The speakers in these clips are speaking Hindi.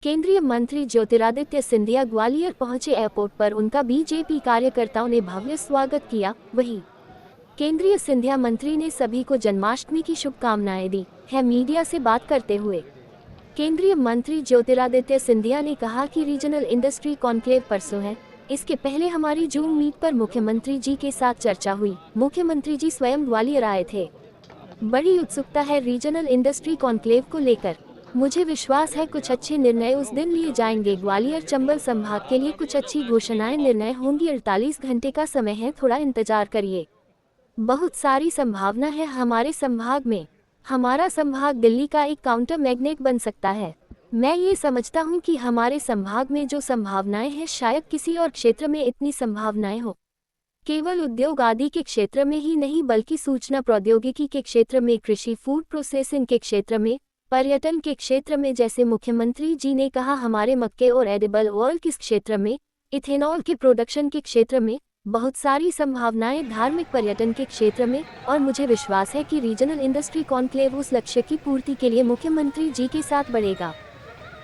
केंद्रीय मंत्री ज्योतिरादित्य सिंधिया ग्वालियर पहुंचे। एयरपोर्ट पर उनका बीजेपी कार्यकर्ताओं ने भव्य स्वागत किया। वहीं केंद्रीय सिंधिया मंत्री ने सभी को जन्माष्टमी की शुभकामनाएं दी है। मीडिया से बात करते हुए केंद्रीय मंत्री ज्योतिरादित्य सिंधिया ने कहा कि रीजनल इंडस्ट्री कॉन्क्लेव परसों है। इसके पहले हमारी जूम मीट पर मुख्यमंत्री जी के साथ चर्चा हुई। मुख्यमंत्री जी स्वयं ग्वालियर आए थे। बड़ी उत्सुकता है रीजनल इंडस्ट्री कॉन्क्लेव को लेकर। मुझे विश्वास है कुछ अच्छे निर्णय उस दिन लिए जाएंगे। ग्वालियर चंबल संभाग के लिए कुछ अच्छी घोषणाएं निर्णय होंगी। 48 घंटे का समय है, थोड़ा इंतजार करिए। बहुत सारी संभावना है हमारे संभाग में। हमारा संभाग दिल्ली का एक काउंटर मैग्नेट बन सकता है। मैं ये समझता हूँ कि हमारे संभाग में जो संभावनाएं हैं शायद किसी और क्षेत्र में इतनी संभावनाएं हो। केवल उद्योग आदि के क्षेत्र में ही नहीं बल्कि सूचना प्रौद्योगिकी के क्षेत्र में, कृषि, फूड प्रोसेसिंग के क्षेत्र में, पर्यटन के क्षेत्र में, जैसे मुख्यमंत्री जी ने कहा हमारे मक्के और एडिबल ऑयल किस क्षेत्र में, इथेनॉल के प्रोडक्शन के क्षेत्र में, बहुत सारी संभावनाएं, धार्मिक पर्यटन के क्षेत्र में। और मुझे विश्वास है कि रीजनल इंडस्ट्री कॉन्क्लेव उस लक्ष्य की पूर्ति के लिए मुख्यमंत्री जी के साथ बढ़ेगा।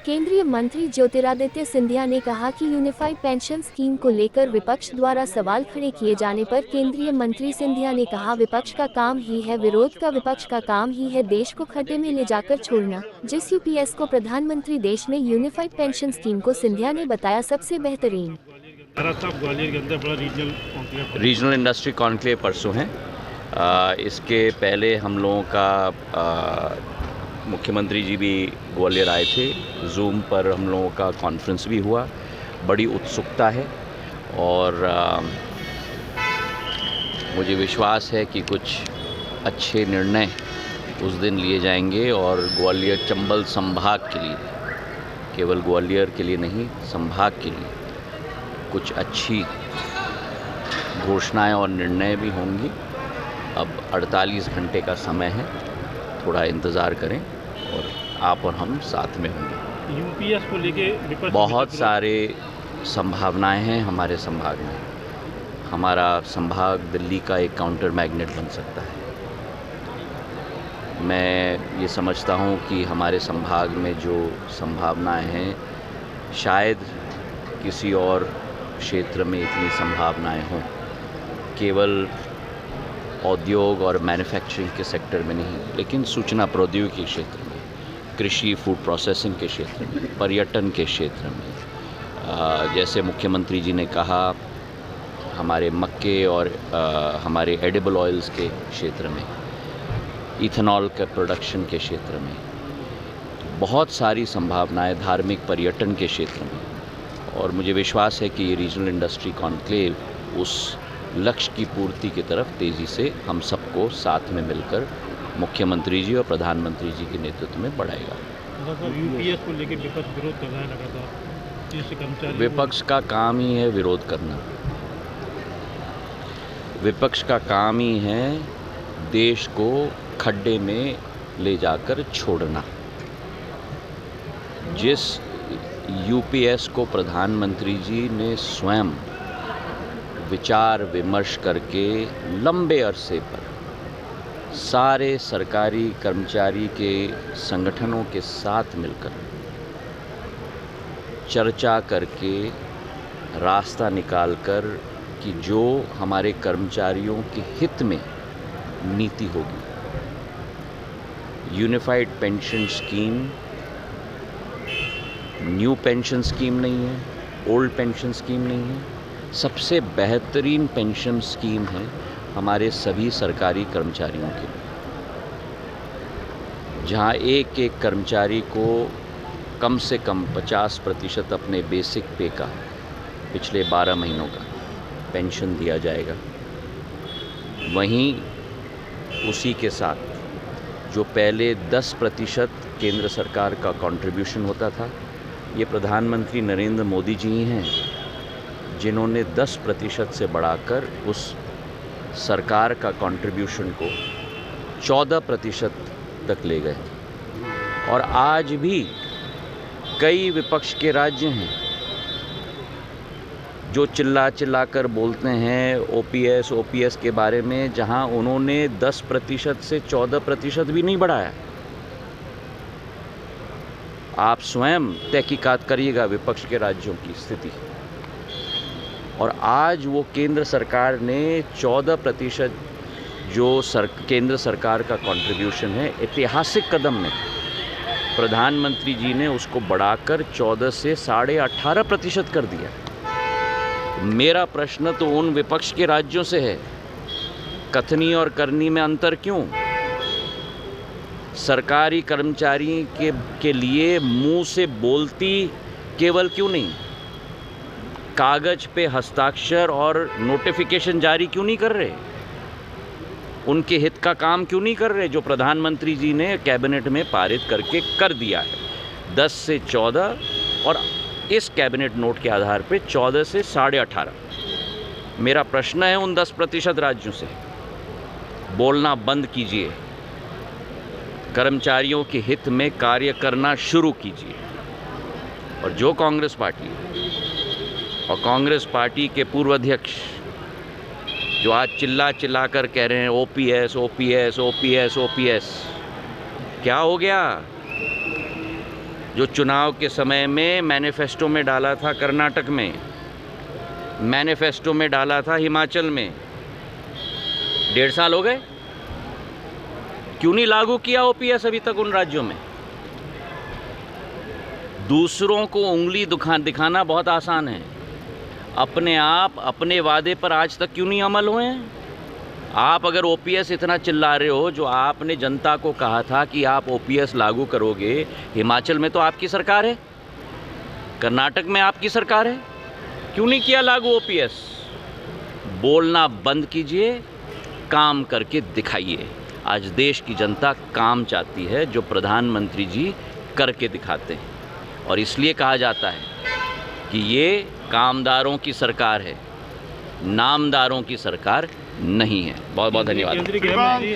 केंद्रीय मंत्री ज्योतिरादित्य सिंधिया ने कहा कि यूनिफाइड पेंशन स्कीम को लेकर विपक्ष द्वारा सवाल खड़े किए जाने पर केंद्रीय मंत्री सिंधिया ने कहा विपक्ष का काम ही है विरोध का, विपक्ष का काम ही है देश को खड्डे में ले जाकर छोड़ना। जिस यूपीएस को प्रधानमंत्री देश में यूनिफाइड पेंशन स्कीम को सिंधिया ने बताया सबसे बेहतरीन। ग्वालियर के अंदर बड़ा रीजनल इंडस्ट्री कॉन्क्लेव परसों है। इसके पहले हम लोगों का मुख्यमंत्री जी भी ग्वालियर आए थे। जूम पर हम लोगों का कॉन्फ्रेंस भी हुआ। बड़ी उत्सुकता है और मुझे विश्वास है कि कुछ अच्छे निर्णय उस दिन लिए जाएंगे और ग्वालियर चंबल संभाग के लिए, केवल ग्वालियर के लिए नहीं, संभाग के लिए कुछ अच्छी घोषणाएं और निर्णय भी होंगी। अब 48 घंटे का समय है, थोड़ा इंतज़ार करें और आप और हम साथ में होंगे। यूपीएस को लेके बहुत सारे संभावनाएं हैं हमारे संभाग में। हमारा संभाग दिल्ली का एक काउंटर मैग्नेट बन सकता है। मैं ये समझता हूँ कि हमारे संभाग में जो संभावनाएं हैं शायद किसी और क्षेत्र में इतनी संभावनाएं हों। केवल औद्योग और मैन्युफैक्चरिंग के सेक्टर में नहीं, लेकिन सूचना प्रौद्योगिकी के क्षेत्र में, कृषि, फूड प्रोसेसिंग के क्षेत्र में, पर्यटन के क्षेत्र में, जैसे मुख्यमंत्री जी ने कहा हमारे मक्के और हमारे एडिबल ऑयल्स के क्षेत्र में, इथेनॉल के प्रोडक्शन के क्षेत्र में, बहुत सारी संभावनाएं, धार्मिक पर्यटन के क्षेत्र में। और मुझे विश्वास है कि ये रीजनल इंडस्ट्री कॉन्क्लेव उस लक्ष्य की पूर्ति की तरफ तेज़ी से हम सबको साथ में मिलकर मुख्यमंत्री जी और प्रधानमंत्री जी के नेतृत्व में बढ़ाएगा। यूपीएस को लेकर विपक्ष विरोध कर रहा है लगातार। विपक्ष का काम ही है विरोध करना। विपक्ष का काम ही है देश को खड्डे में ले जाकर छोड़ना। जिस यूपीएस को प्रधानमंत्री जी ने स्वयं विचार विमर्श करके लंबे अरसे पर सारे सरकारी कर्मचारी के संगठनों के साथ मिलकर चर्चा करके रास्ता निकालकर कि जो हमारे कर्मचारियों के हित में नीति होगी, unified pension scheme new pension scheme नहीं है, ओल्ड पेंशन स्कीम नहीं है, सबसे बेहतरीन पेंशन स्कीम है हमारे सभी सरकारी कर्मचारियों के लिए, जहां एक एक कर्मचारी को कम से कम 50% अपने बेसिक पे का पिछले 12 महीनों का पेंशन दिया जाएगा। वहीं उसी के साथ जो पहले 10% केंद्र सरकार का कंट्रीब्यूशन होता था, ये प्रधानमंत्री नरेंद्र मोदी जी ही हैं जिन्होंने 10% से बढ़ाकर उस सरकार का कंट्रीब्यूशन को 14% तक ले गए। और आज भी कई विपक्ष के राज्य हैं जो चिल्ला कर बोलते हैं ओपीएस के बारे में, जहां उन्होंने 10% से 14% भी नहीं बढ़ाया। आप स्वयं तहकीकात करिएगा विपक्ष के राज्यों की स्थिति। और आज वो केंद्र सरकार ने 14% जो केंद्र सरकार का कंट्रीब्यूशन है, ऐतिहासिक कदम में प्रधानमंत्री जी ने उसको बढ़ाकर 14 से 18.5% कर दिया। मेरा प्रश्न तो उन विपक्ष के राज्यों से है, कथनी और करनी में अंतर क्यों? सरकारी कर्मचारी के लिए मुंह से बोलती केवल क्यों नहीं, कागज पे हस्ताक्षर और नोटिफिकेशन जारी क्यों नहीं कर रहे? उनके हित का काम क्यों नहीं कर रहे, जो प्रधानमंत्री जी ने कैबिनेट में पारित करके कर दिया है 10 से 14 और इस कैबिनेट नोट के आधार पे 14 से 18.5। मेरा प्रश्न है उन 10% राज्यों से, बोलना बंद कीजिए, कर्मचारियों के हित में कार्य करना शुरू कीजिए। और जो कांग्रेस पार्टी और कांग्रेस पार्टी के पूर्व अध्यक्ष जो आज चिल्ला कर कह रहे हैं ओपीएस ओपीएस ओपीएस ओपीएस, क्या हो गया? जो चुनाव के समय में मैनिफेस्टो में डाला था कर्नाटक में, मैनिफेस्टो में डाला था हिमाचल में, 1.5 साल हो गए, क्यों नहीं लागू किया ओपीएस अभी तक उन राज्यों में? दूसरों को उंगली दिखाना बहुत आसान है, अपने आप अपने वादे पर आज तक क्यों नहीं अमल हुए हैं? आप अगर ओपीएस इतना चिल्ला रहे हो, जो आपने जनता को कहा था कि आप ओपीएस लागू करोगे, हिमाचल में तो आपकी सरकार है, कर्नाटक में आपकी सरकार है, क्यों नहीं किया लागू ओपीएस? बोलना बंद कीजिए, काम करके दिखाइए। आज देश की जनता काम चाहती है, जो प्रधानमंत्री जी करके दिखाते हैं। और इसलिए कहा जाता है कि ये कामदारों की सरकार है, नामदारों की सरकार नहीं है। बहुत बहुत धन्यवाद। केंद्रीय गृह मंत्री